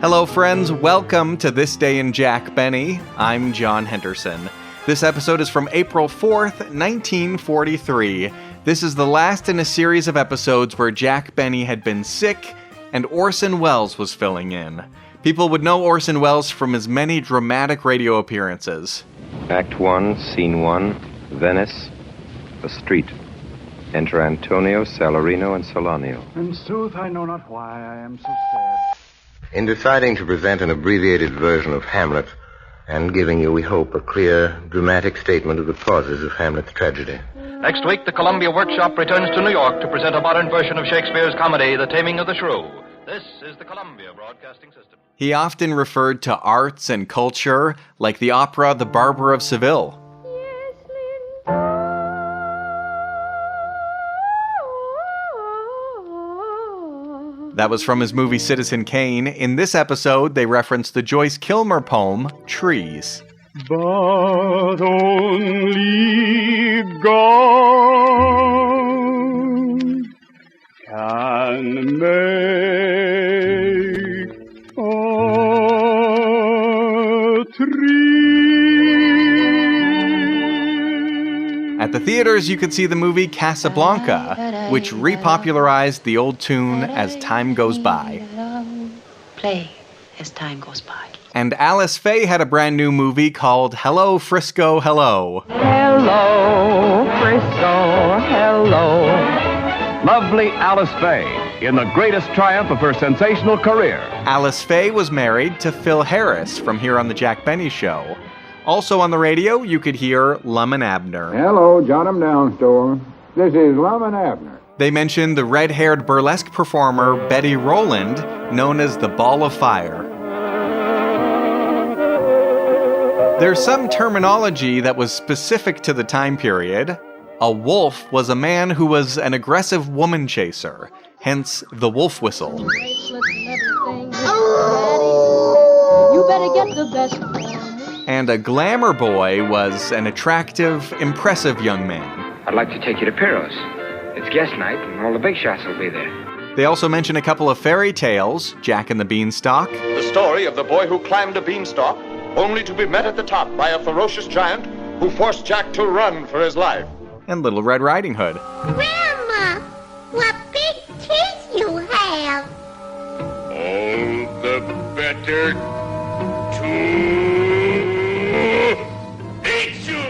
Hello, friends. Welcome to This Day in Jack Benny. I'm John Henderson. This episode is from April 4th, 1943. This is the last in a series of episodes where Jack Benny had been sick and Orson Welles was filling in. People would know Orson Welles from his many dramatic radio appearances. Act 1, Scene 1, Venice, a street. Enter Antonio, Salarino, and Solanio. In sooth, I know not why I am so sad. In deciding to present an abbreviated version of Hamlet, and giving you, we hope, a clear, dramatic statement of the causes of Hamlet's tragedy. Next week, the Columbia Workshop returns to New York to present a modern version of Shakespeare's comedy, The Taming of the Shrew. This is the Columbia Broadcasting System. He often referred to arts and culture like the opera The Barber of Seville. That was from his movie Citizen Kane. In this episode, they reference the Joyce Kilmer poem, Trees. But only God can make a tree. At the theaters, you could see the movie Casablanca, which repopularized the old tune As Time Goes By. Play As Time Goes By. And Alice Faye had a brand new movie called Hello, Frisco, Hello. Hello, Frisco, hello. Lovely Alice Faye, in the greatest triumph of her sensational career. Alice Faye was married to Phil Harris from here on The Jack Benny Show. Also on the radio, you could hear Lum and Abner. Hello, John 'em Down Store. This is Lum and Abner. They mentioned the red-haired burlesque performer Betty Rowland, known as the Ball of Fire. There's some terminology that was specific to the time period. A wolf was a man who was an aggressive woman chaser, hence the wolf whistle. You better get the best. And a glamour boy was an attractive, impressive young man. I'd like to take you to Piro's. It's guest night, and all the big shots will be there. They also mention a couple of fairy tales, Jack and the Beanstalk. The story of the boy who climbed a beanstalk, only to be met at the top by a ferocious giant who forced Jack to run for his life. And Little Red Riding Hood. Grandma, what big teeth you have. All the better to eat you.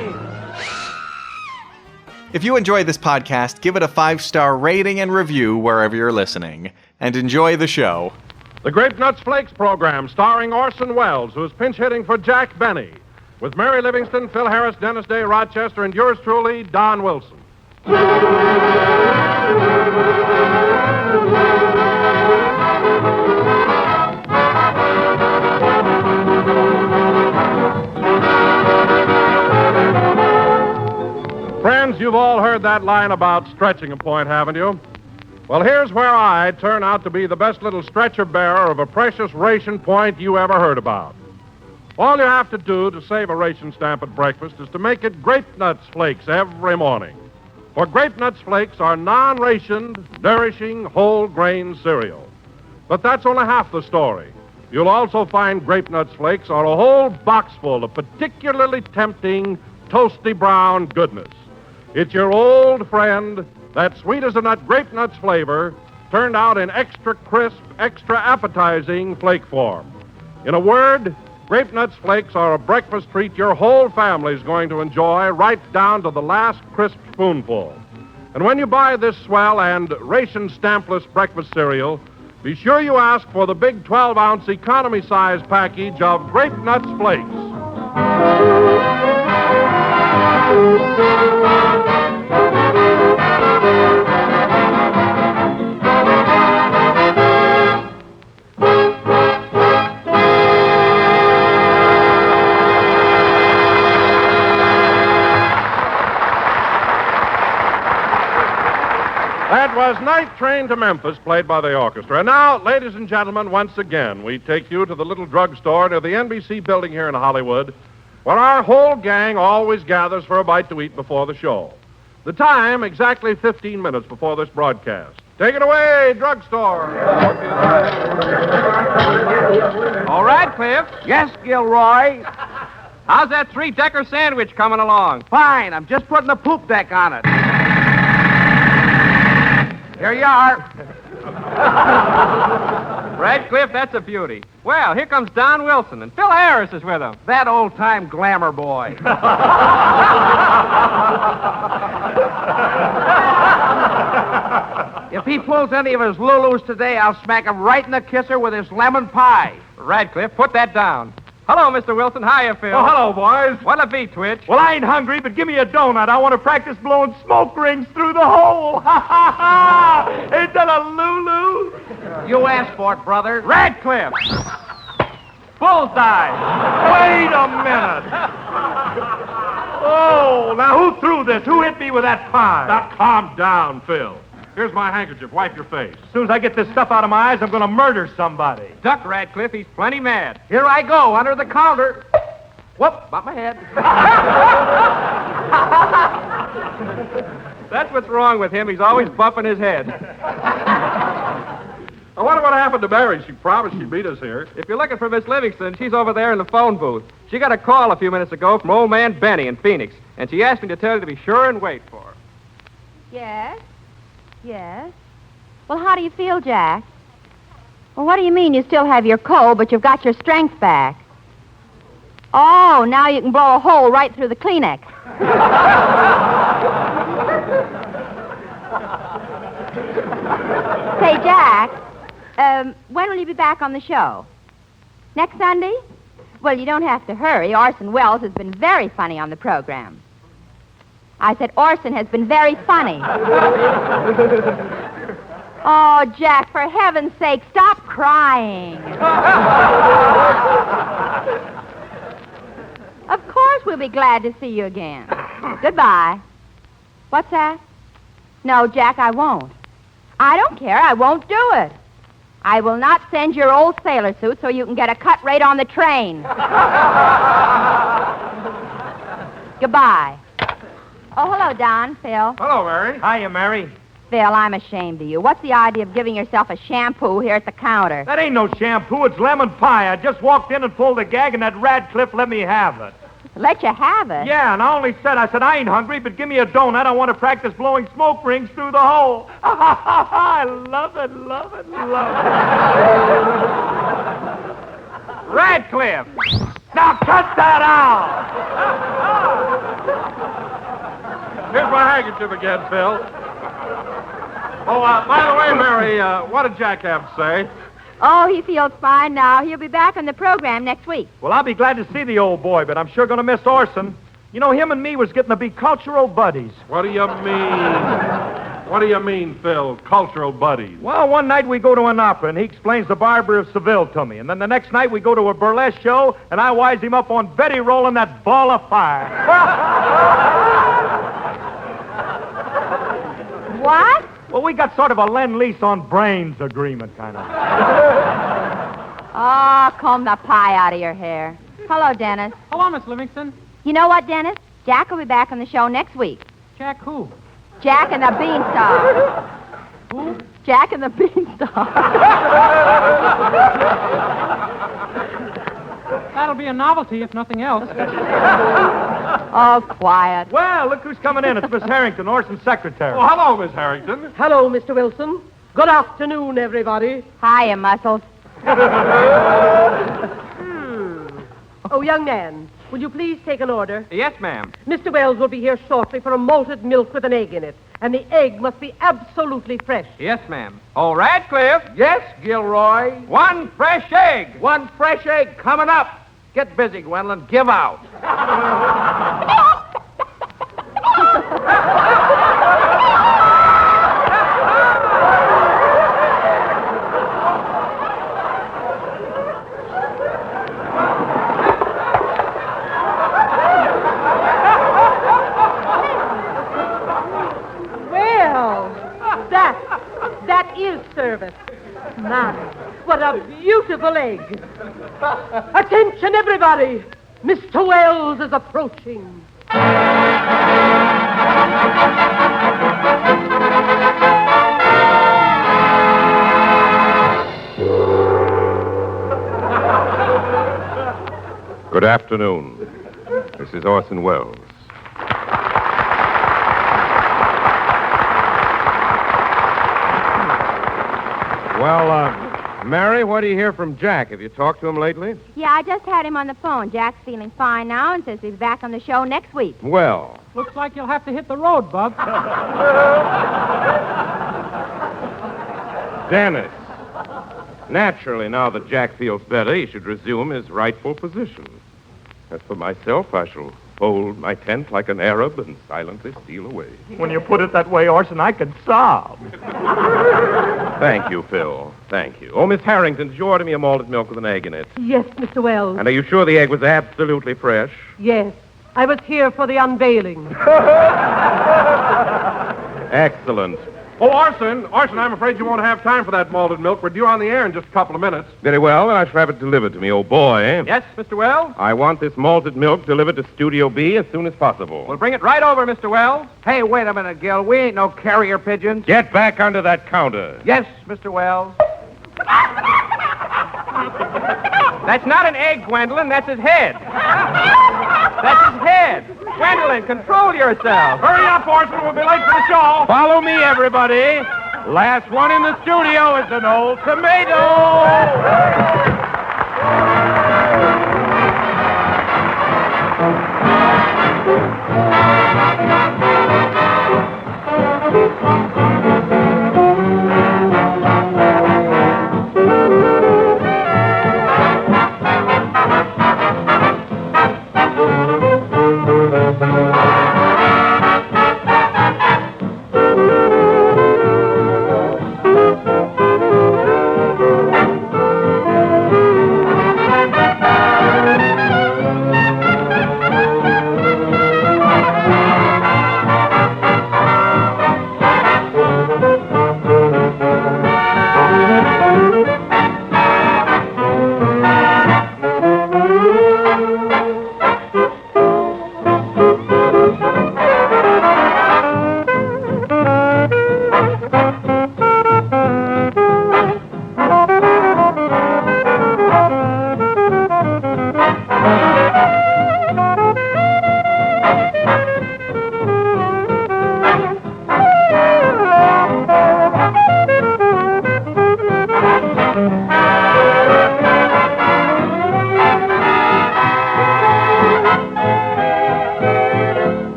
If you enjoyed this podcast, give it a 5-star rating and review wherever you're listening. And enjoy the show. The Grape Nuts Flakes program, starring Orson Welles, who's pinch hitting for Jack Benny, with Mary Livingston, Phil Harris, Dennis Day, Rochester, and yours truly, Don Wilson. Friends, you've all heard that line about stretching a point, haven't you? Well, here's where I turn out to be the best little stretcher bearer of a precious ration point you ever heard about. All you have to do to save a ration stamp at breakfast is to make it Grape Nuts Flakes every morning. For Grape Nuts Flakes are non-rationed, nourishing, whole-grain cereal. But that's only half the story. You'll also find Grape Nuts Flakes are a whole box full of particularly tempting, toasty brown goodness. It's your old friend, that sweet-as-a-nut Grape Nuts flavor, turned out in extra crisp, extra appetizing flake form. In a word, Grape Nuts Flakes are a breakfast treat your whole family's going to enjoy right down to the last crisp spoonful. And when you buy this swell and ration stampless breakfast cereal, be sure you ask for the big 12-ounce economy-size package of Grape Nuts Flakes. That was Night Train to Memphis, played by the orchestra. And now, ladies and gentlemen, once again, we take you to the little drugstore near the NBC building here in Hollywood, where our whole gang always gathers for a bite to eat before the show. The time, exactly 15 minutes before this broadcast. Take it away, drugstore. All right, Cliff. Yes, Gilroy. How's that three-decker sandwich coming along? Fine. I'm just putting the poop deck on it. Here you are. Radcliffe, that's a beauty. Well, here comes Don Wilson, and Phil Harris is with him. That old-time glamour boy. If he pulls any of his Lulus today, I'll smack him right in the kisser with his lemon pie. Radcliffe, put that down. Hello, Mr. Wilson. Hiya, Phil. Oh, hello, boys. What'll it be, Twitch? Well, I ain't hungry, but give me a donut. I want to practice blowing smoke rings through the hole. Ha, ha, ha! Ain't that a Lulu? You asked for it, brother. Radcliffe! Bullseye! Wait a minute. Oh, now who threw this? Who hit me with that pie? Now, calm down, Phil. Here's my handkerchief. Wipe your face. As soon as I get this stuff out of my eyes, I'm going to murder somebody. Duck, Radcliffe. He's plenty mad. Here I go, under the counter. Whoop, bumped my head. That's what's wrong with him. He's always bumping his head. I wonder what happened to Mary. She promised she'd meet us here. If you're looking for Miss Livingston, she's over there in the phone booth. She got a call a few minutes ago from old man Benny in Phoenix, and she asked me to tell you to be sure and wait for her. Yes? Yes? Well, how do you feel, Jack? Well, what do you mean you still have your cold, but you've got your strength back? Oh, now you can blow a hole right through the Kleenex. Say, Jack, when will you be back on the show? Next Sunday? Well, you don't have to hurry. Orson Welles has been very funny on the program. I said Orson has been very funny. Oh, Jack, for heaven's sake, stop crying. Of course we'll be glad to see you again. Goodbye. What's that? No, Jack, I won't. I don't care. I won't do it. I will not send your old sailor suit so you can get a cut rate on the train. Goodbye. Oh, hello, Don. Phil. Hello, Mary. Hiya, Mary. Phil, I'm ashamed of you. What's the idea of giving yourself a shampoo here at the counter? That ain't no shampoo. It's lemon pie. I just walked in and pulled the gag, and that Radcliffe let me have it. Let you have it? Yeah, and I only said, I ain't hungry, but give me a donut. I want to practice blowing smoke rings through the hole. I love it, love it, love it. Radcliffe! Now cut that out! Here's my handkerchief again, Phil. Oh, by the way, Mary, what did Jack have to say? Oh, he feels fine now. He'll be back on the program next week. Well, I'll be glad to see the old boy, but I'm sure going to miss Orson. You know, him and me was getting to be cultural buddies. What do you mean? What do you mean, Phil? Cultural buddies? Well, one night we go to an opera, and he explains The Barber of Seville to me. And then the next night we go to a burlesque show, and I wise him up on Betty rolling that ball of fire. What? Well, we got sort of a lend-lease on brains agreement, kind of. Oh, comb the pie out of your hair. Hello, Dennis. Hello, Miss Livingston. You know what, Dennis? Jack will be back on the show next week. Jack who? Jack and the Beanstalk. Who? Jack and the Beanstalk. That'll be a novelty, if nothing else. Oh, quiet. Well, look who's coming in. It's Miss Harrington, Orson's secretary. Oh, hello, Miss Harrington. Hello, Mr. Wilson. Good afternoon, everybody. Hiya, Muscles. Oh, young man, will you please take an order? Yes, ma'am. Mr. Wells will be here shortly for a malted milk with an egg in it. And the egg must be absolutely fresh. Yes, ma'am. Oh, Radcliffe. Yes, Gilroy. One fresh egg. One fresh egg coming up. Get busy, Gwendolyn. Give out. That is service. My, what a beautiful egg. Attention, everybody. Mr. Wells is approaching. Good afternoon. This is Orson Welles. Well, Mary, what do you hear from Jack? Have you talked to him lately? Yeah, I just had him on the phone. Jack's feeling fine now and says he'll be back on the show next week. Well. Looks like you'll have to hit the road, Bub. Dennis. Naturally, now that Jack feels better, he should resume his rightful position. As for myself, I shall fold my tent like an Arab and silently steal away. When you put it that way, Orson, I can sob. Thank you, Phil. Thank you. Oh, Miss Harrington, did you order me a malted milk with an egg in it? Yes, Mr. Wells. And are you sure the egg was absolutely fresh? Yes. I was here for the unveiling. Excellent. Oh, Orson, I'm afraid you won't have time for that malted milk. We're due on the air in just a couple of minutes. Very well, then I shall have it delivered to me, oh boy. Yes, Mr. Wells? I want this malted milk delivered to Studio B as soon as possible. We'll bring it right over, Mr. Wells. Hey, wait a minute, Gil. We ain't no carrier pigeons. Get back under that counter. Yes, Mr. Wells. That's not an egg, Gwendolyn. That's his head. That's his head. Gwendolyn, control yourself. Hurry up, Orson. We'll be late for the show. Follow me, everybody. Last one in the studio is an old tomato.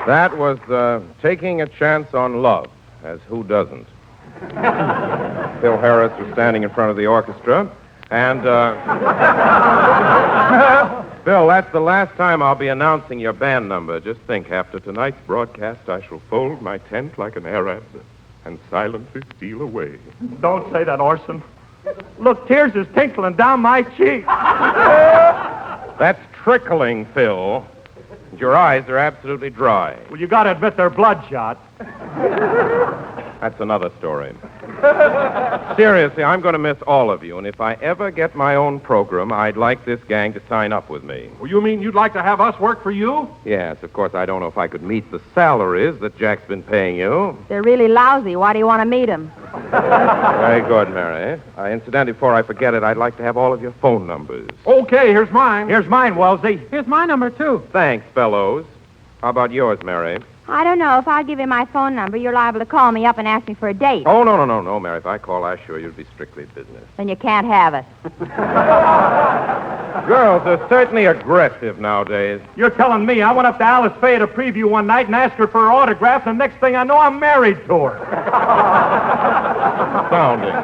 That was Taking a Chance on Love, as who doesn't? Phil Harris was standing in front of the orchestra, and, Phil, that's the last time I'll be announcing your band number. Just think, after tonight's broadcast, I shall fold my tent like an Arab and silently steal away. Don't say that, Orson. Look, tears is tinkling down my cheek. That's trickling, Phil. Your eyes are absolutely dry. Well, you gotta admit they're bloodshot. That's another story. Seriously, I'm going to miss all of you, and if I ever get my own program, I'd like this gang to sign up with me. Well, you mean you'd like to have us work for you? Yes, of course, I don't know if I could meet the salaries that Jack's been paying you. They're really lousy. Why do you want to meet them? Very good, Mary. Incidentally, before I forget it, I'd like to have all of your phone numbers. Okay, here's mine. Here's mine, Wellesley. Here's my number, too. Thanks, fellows. How about yours, Mary? I don't know. If I give you my phone number, you're liable to call me up and ask me for a date. Oh, no, Mary. If I call, I assure you it'll be strictly business. Then you can't have it. Girls are certainly aggressive nowadays. You're telling me I went up to Alice Faye at a preview one night and asked her for her autograph, and the next thing I know, I'm married to her. Astounding.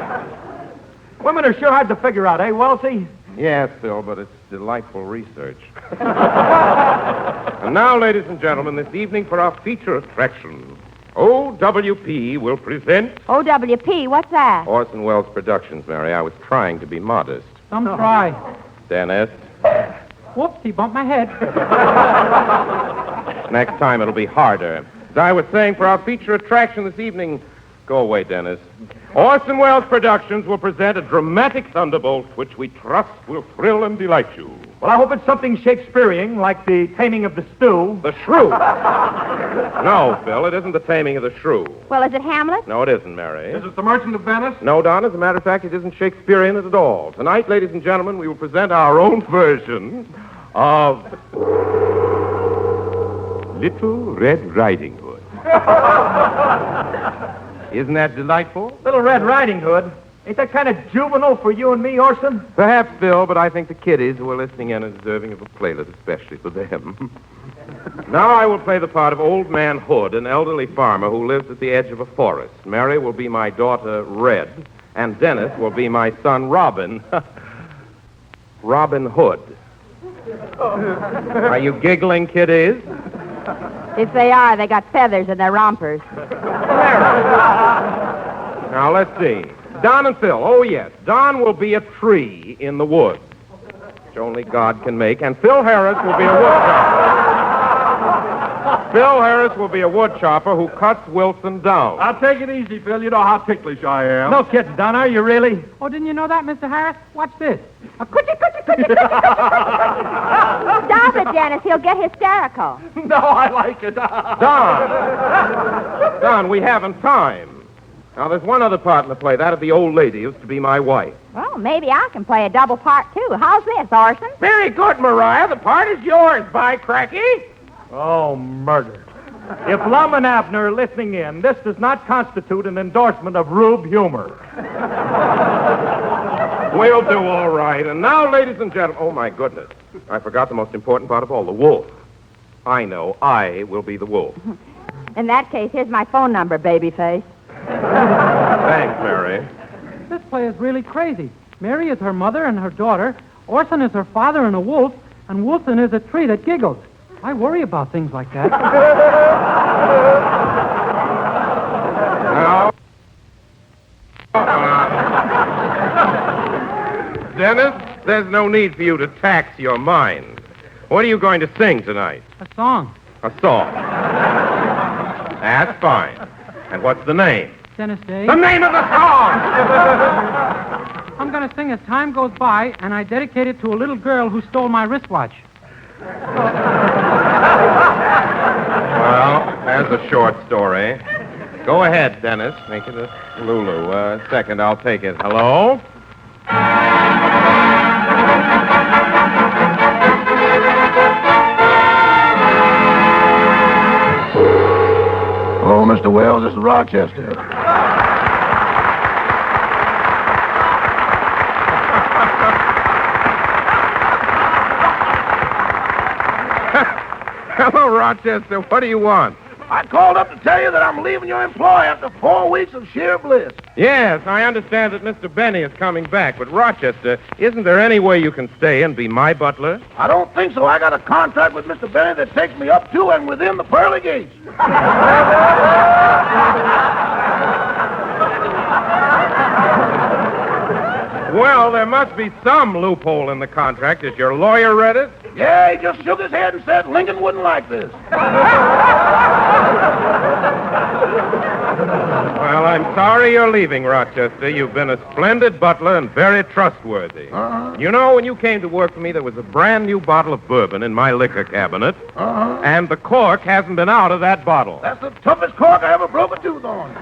Women are sure hard to figure out, eh, Wellesley? Yes, Phil, but it's delightful research. And now, ladies and gentlemen, this evening for our feature attraction, OWP will present... OWP? What's that? Orson Welles Productions, Mary. I was trying to be modest. Some try. Dennis. Whoops, he bumped my head. Next time it'll be harder. As I was saying, for our feature attraction this evening, Go away, Dennis. Orson Welles Productions will present a dramatic thunderbolt which we trust will thrill and delight you. Well, I hope it's something Shakespearean, like the Taming of the Stew. The Shrew. No, Phil, it isn't the Taming of the Shrew. Well, is it Hamlet? No, it isn't, Mary. Is it The Merchant of Venice? No, Don, as a matter of fact, it isn't Shakespearean at all. Tonight, ladies and gentlemen, we will present our own version of Little Red Riding Hood. Isn't that delightful? Little Red Riding Hood. Ain't that kind of juvenile for you and me, Orson? Perhaps, Phil, but I think the kiddies who are listening in are deserving of a playlet, especially for them. Now I will play the part of Old Man Hood, an elderly farmer who lives at the edge of a forest. Mary will be my daughter, Red, and Dennis will be my son, Robin. Robin Hood. Are you giggling, kiddies? If they are, they got feathers in their rompers. Now, let's see. Don and Phil. Oh, yes. Don will be a tree in the woods, which only God can make, and Phil Harris will be a woodchopper. Phil Harris will be a woodchopper who cuts Wilson down. I'll take it easy, Phil. You know how ticklish I am. No kidding, Don, are you really? Oh, didn't you know that, Mr. Harris? Watch this. Stop it, Dennis. He'll get hysterical. No, I like it. Don, we haven't time. Now, there's one other part in the play, that of the old lady who's to be my wife. Well, maybe I can play a double part, too. How's this, Orson? Very good, Mariah. The part is yours, by cracky. Oh, murder. If Lum and Abner are listening in, this does not constitute an endorsement of Rube humor. We'll do all right. And now, ladies and gentlemen, oh, my goodness. I forgot the most important part of all, the wolf. I know. I will be the wolf. In that case, here's my phone number, babyface. Thanks, Mary. This play is really crazy. Mary is her mother and her daughter. Orson is her father and a wolf. And Wilson is a tree that giggles. I worry about things like that. Now, Dennis, there's no need for you to tax your mind. What are you going to sing tonight? A song. A song. That's fine. And what's the name? Dennis Day. The name of the song! I'm going to sing As Time Goes By, and I dedicate it to a little girl who stole my wristwatch. Well, that's a short story. Go ahead, Dennis. Make it a Lulu. Second, I'll take it. Hello? Hello, Mr. Wells. This is Rochester. Hello, Rochester. What do you want? I called up to tell you that I'm leaving your employ after 4 weeks of sheer bliss. Yes, I understand that Mr. Benny is coming back, but Rochester, isn't there any way you can stay and be my butler? I don't think so. I got a contract with Mr. Benny that takes me up to and within the pearly gates. Well, there must be some loophole in the contract. Has your lawyer read it? Yeah, he just shook his head and said Lincoln wouldn't like this. Well, I'm sorry you're leaving, Rochester. You've been a splendid butler and very trustworthy. You know, when you came to work for me, there was a brand new bottle of bourbon in my liquor cabinet, and the cork hasn't been out of that bottle. That's the toughest cork I ever broke a tooth on.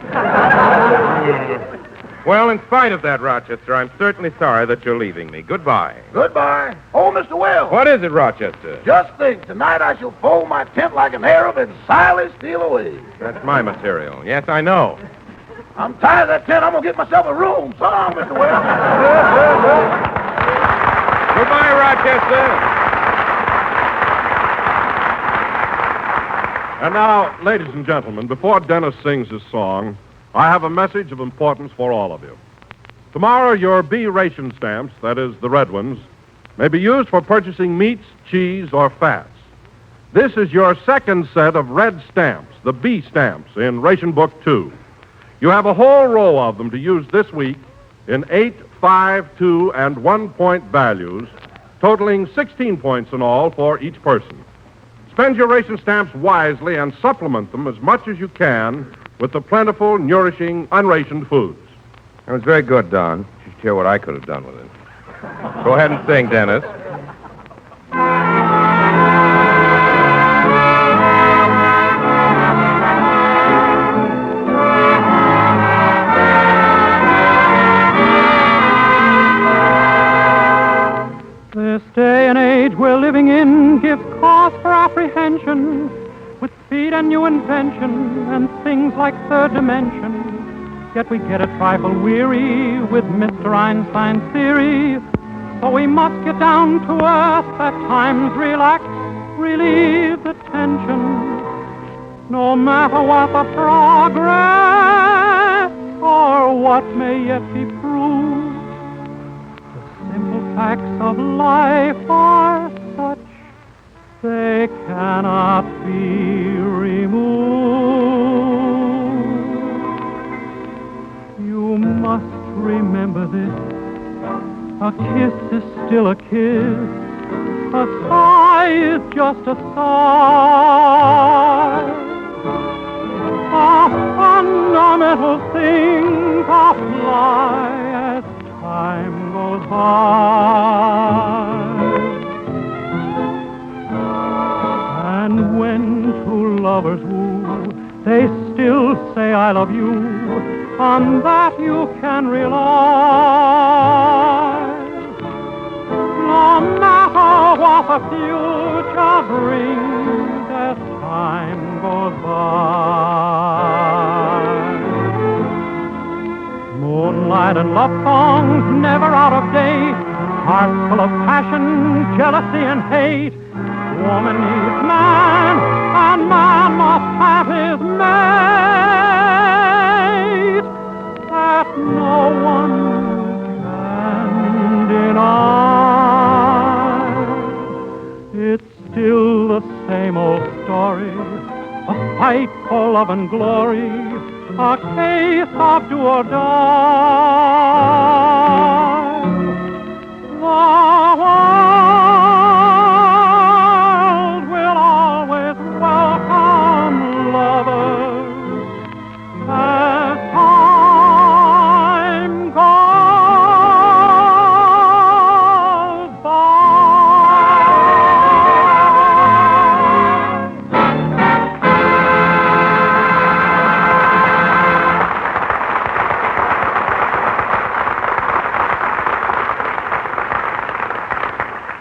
Well, in spite of that, Rochester, I'm certainly sorry that you're leaving me. Goodbye. Goodbye. Oh, Mr. Wells. What is it, Rochester? Just think, tonight I shall fold my tent like an Arab and silently steal away. That's my material. Yes, I know. I'm tired of that tent. I'm going to get myself a room. So long, Mr. Wells. Goodbye, Rochester. And now, ladies and gentlemen, before Dennis sings his song, I have a message of importance for all of you. Tomorrow, your B ration stamps, that is, the red ones, may be used for purchasing meats, cheese, or fats. This is your second set of red stamps, the B stamps, in Ration Book 2. You have a whole row of them to use this week in 8, 5, 2, and 1-point values, totaling 16 points in all for each person. Spend your ration stamps wisely and supplement them as much as you can with the plentiful, nourishing, unrationed foods. That was very good, Don. You should hear what I could have done with it. Go ahead and sing, Dennis. This day and age we're living in gives cause for apprehension, with speed and new invention and things like third dimension. Yet we get a trifle weary with Mr. Einstein's theory, so we must get down to earth, at times relax, relieve the tension. No matter what the progress or what may yet be proved, facts of life are such they cannot be removed. You must remember this. A kiss is still a kiss. A sigh is just a sigh. A fundamental things apply as time goes by. And when two lovers woo, they still say I love you. On that you can rely. No matter what the future brings as time goes by. Moonlight and love songs never out of date, hearts full of passion, jealousy, and hate. Woman needs man, and man must have his mate. That no one can deny. It's still the same old story, a fight for love and glory, a case of do or die. The world will always welcome lovers as time goes by.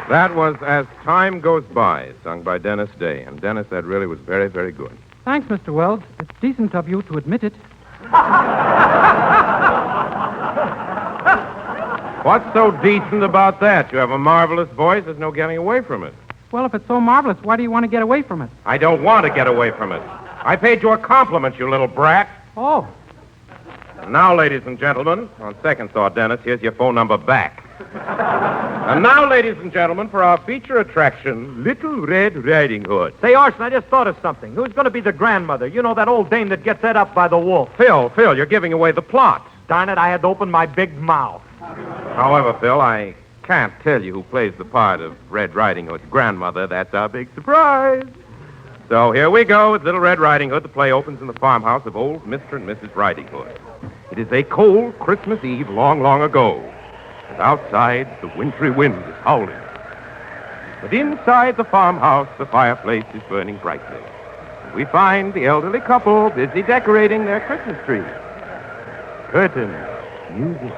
That was As Time Goes By, sung by Dennis Day. And Dennis, that really was very, very good. Thanks, Mr. Wells. It's decent of you to admit it. What's so decent about that? You have a marvelous voice. There's no getting away from it. Well, if it's so marvelous, why do you want to get away from it? I don't want to get away from it. I paid you a compliment, you little brat. Oh. And now, ladies and gentlemen, on second thought, Dennis, here's your phone number back. And now, ladies and gentlemen, for our feature attraction, Little Red Riding Hood. Say, Orson, I just thought of something. Who's going to be the grandmother? You know, that old dame that gets ed up by the wolf. Phil, you're giving away the plot. Darn it, I had to open my big mouth. However, Phil, I can't tell you who plays the part of Red Riding Hood's grandmother. That's our big surprise. So here we go with Little Red Riding Hood. The play opens in the farmhouse of old Mr. and Mrs. Riding Hood. It is a cold Christmas Eve long, long ago. And outside, the wintry wind is howling. But inside the farmhouse, the fireplace is burning brightly. And we find the elderly couple busy decorating their Christmas tree. Curtains, music.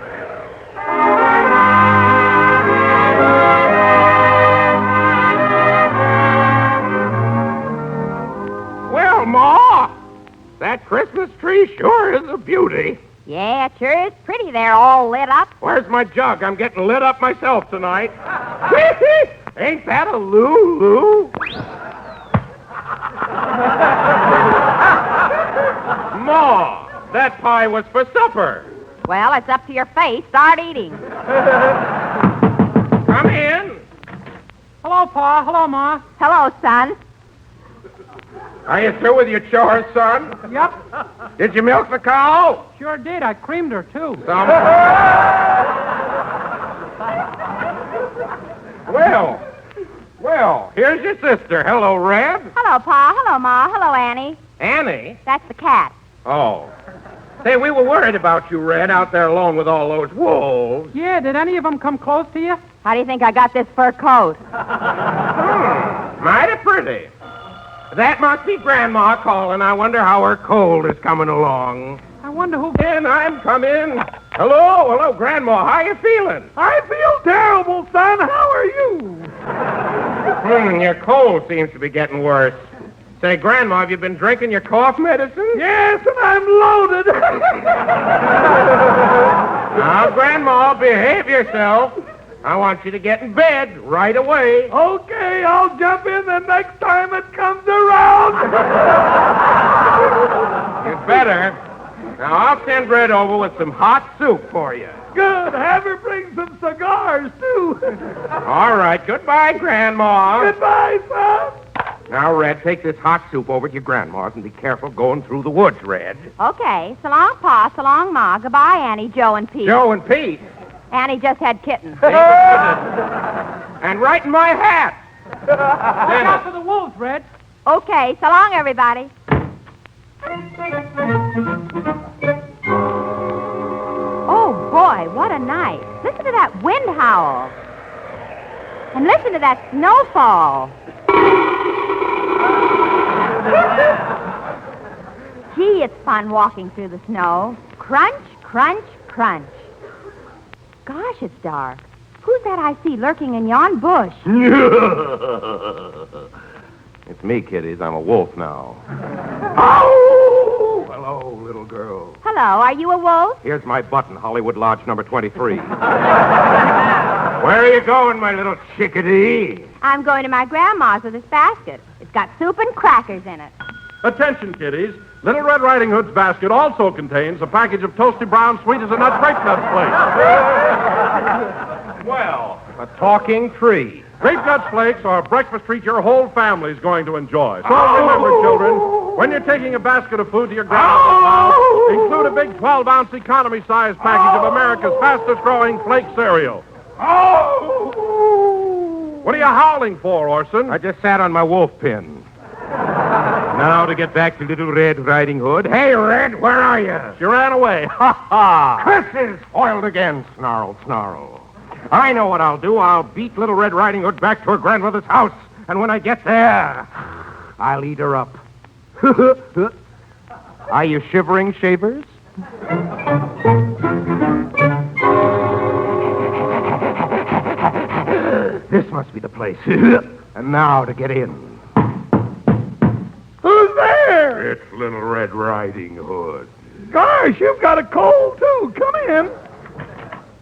Well, Ma, that Christmas tree sure is a beauty. Yeah, it sure is pretty there, all lit up. Where's my jug? I'm getting lit up myself tonight. Ain't that a Lulu? Ma, that pie was for supper. Well, it's up to your face. Start eating. Come in. Hello, Pa. Hello, Ma. Hello, son. Are you through with your chores, son? Yep. Did you milk the cow? Sure did. I creamed her, too. Well, here's your sister. Hello, Red. Hello, Pa. Hello, Ma. Hello, Annie. Annie? That's the cat. Oh. Say, we were worried about you, Red, out there alone with all those wolves. Yeah, did any of them come close to you? How do you think I got this fur coat? Mighty pretty. That must be Grandma calling. I wonder how her cold is coming along. I wonder who... And I'm coming. Hello, Grandma. How you feeling? I feel terrible, son. How are you? Your cold seems to be getting worse. Say, Grandma, have you been drinking your cough medicine? Yes, and I'm loaded. Now, Grandma, behave yourself. I want you to get in bed right away. Okay, I'll jump in the next time it comes around. You'd better. Now, I'll send Red over with some hot soup for you. Good. Have her bring some cigars, too. All right. Goodbye, Grandma. Goodbye, son. Now, Red, take this hot soup over to your grandma's and be careful going through the woods, Red. Okay. So long, Pa. So long, Ma. Goodbye, Annie, Joe, and Pete. Joe and Pete? Annie just had kittens. And right in my hat. Look out for the wolves, Red. Okay. So long, everybody. Oh, boy, what a night. Listen to that wind howl. And listen to that snowfall. Gee, it's fun walking through the snow. Crunch, crunch, crunch. Gosh, it's dark. Who's that I see lurking in yon bush? It's me, kiddies. I'm a wolf now. Oh! Hello, little girl. Hello, are you a wolf? Here's my button, Hollywood Lodge number 23. Where are you going, my little chickadee? I'm going to my grandma's with this basket. It's got soup and crackers in it. Attention, kiddies. Little Red Riding Hood's basket also contains a package of toasty brown sweet as a nut grape nut flakes. Well, a talking tree. Grape nut flakes are a breakfast treat your whole family's going to enjoy. So remember, children, when you're taking a basket of food to your grandma's house, include a big 12-ounce economy-sized package of America's fastest-growing flake cereal. What are you howling for, Orson? I just sat on my wolf pin. Now to get back to Little Red Riding Hood. Hey, Red, where are you? She ran away. Ha, ha. Curses foiled again, snarl, snarl. I know what I'll do. I'll beat Little Red Riding Hood back to her grandmother's house. And when I get there, I'll eat her up. Are you shivering, shavers? This must be the place. And now to get in. Who's there? It's Little Red Riding Hood. Gosh, you've got a cold, too. Come in.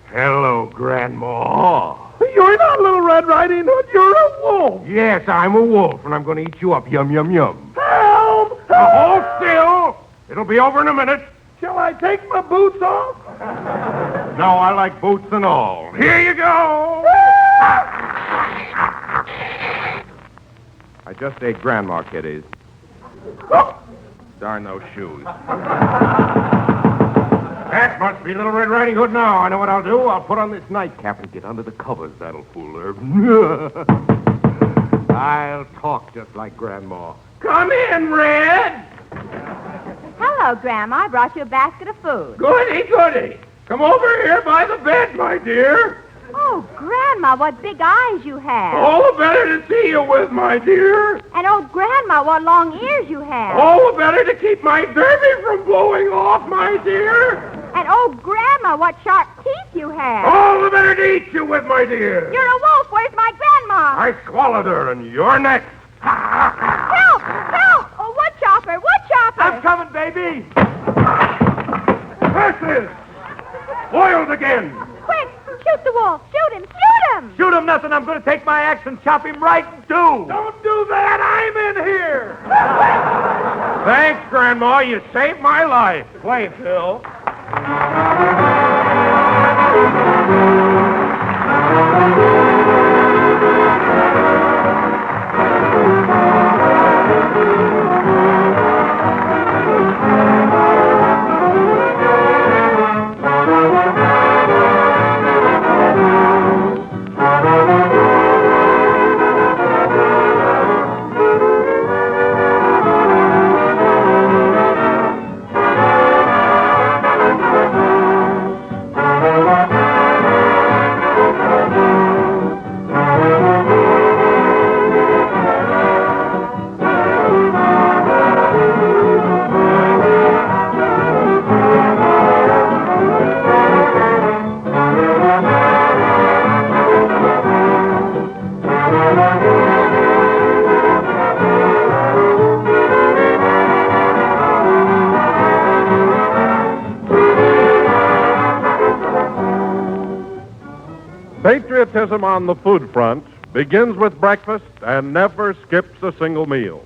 Hello, Grandma. You're not Little Red Riding Hood. You're a wolf. Yes, I'm a wolf, and I'm going to eat you up. Yum, yum, yum. Help! Now, hold still. It'll be over in a minute. Shall I take my boots off? No, I like boots and all. Here you go. I just ate Grandma, kiddies. Darn those shoes. That must be Little Red Riding Hood now. I know what I'll do. I'll put on this nightcap and get under the covers. That'll fool her. I'll talk just like Grandma. Come in, Red. Hello, Grandma. I brought you a basket of food. Goody, goody. Come over here by the bed, my dear. Oh, Grandma, what big eyes you have. All the better to see you with, my dear. And, oh, Grandma, what long ears you have. All the better to keep my derby from blowing off, my dear. And, oh, Grandma, what sharp teeth you have. All the better to eat you with, my dear. You're a wolf. Where's my grandma? I swallowed her, and you're next. Help! Help! Oh, wood chopper! Wood chopper! I'm coming, baby. Curses! Foiled again. Quick! Shoot the wolf! Shoot him! Shoot him! Shoot him nothing. I'm going to take my axe and chop him right in two. Don't do that. I'm in here. Thanks, Grandma. You saved my life. Play, Phil. patriotism on the food front begins with breakfast and never skips a single meal.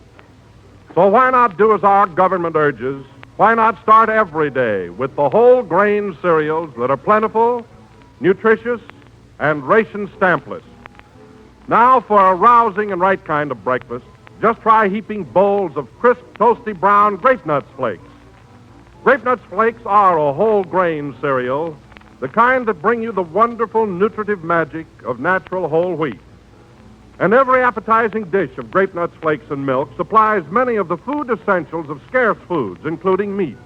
So why not do as our government urges? Why not start every day with the whole grain cereals that are plentiful, nutritious, and ration stampless? Now, for a rousing and right kind of breakfast, just try heaping bowls of crisp, toasty brown Grape Nuts Flakes. Grape Nuts Flakes are a whole grain cereal, the kind that bring you the wonderful nutritive magic of natural whole wheat. And every appetizing dish of Grape Nuts Flakes and milk supplies many of the food essentials of scarce foods, including meat.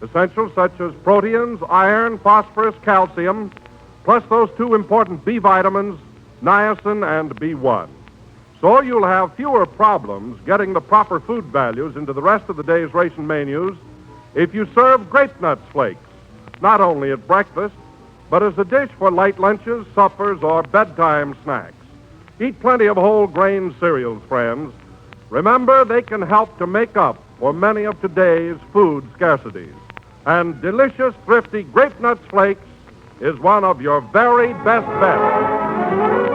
Essentials such as proteins, iron, phosphorus, calcium, plus those two important B vitamins, niacin and B1. So you'll have fewer problems getting the proper food values into the rest of the day's ration menus if you serve Grape Nuts Flakes, not only at breakfast, but as a dish for light lunches, suppers, or bedtime snacks. Eat plenty of whole grain cereals, friends. Remember, they can help to make up for many of today's food scarcities. And delicious, thrifty Grape Nuts Flakes is one of your very best bets.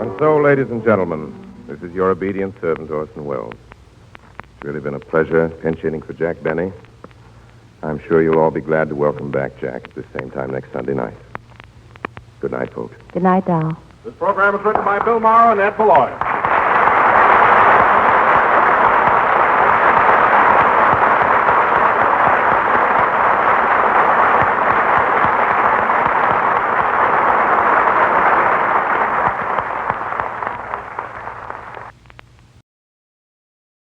And so, ladies and gentlemen, this is your obedient servant, Orson Welles. It's really been a pleasure pinch hitting for Jack Benny. I'm sure you'll all be glad to welcome back Jack at the same time next Sunday night. Good night, folks. Good night, Doll. This program is written by Bill Morrow and Ed Beloy.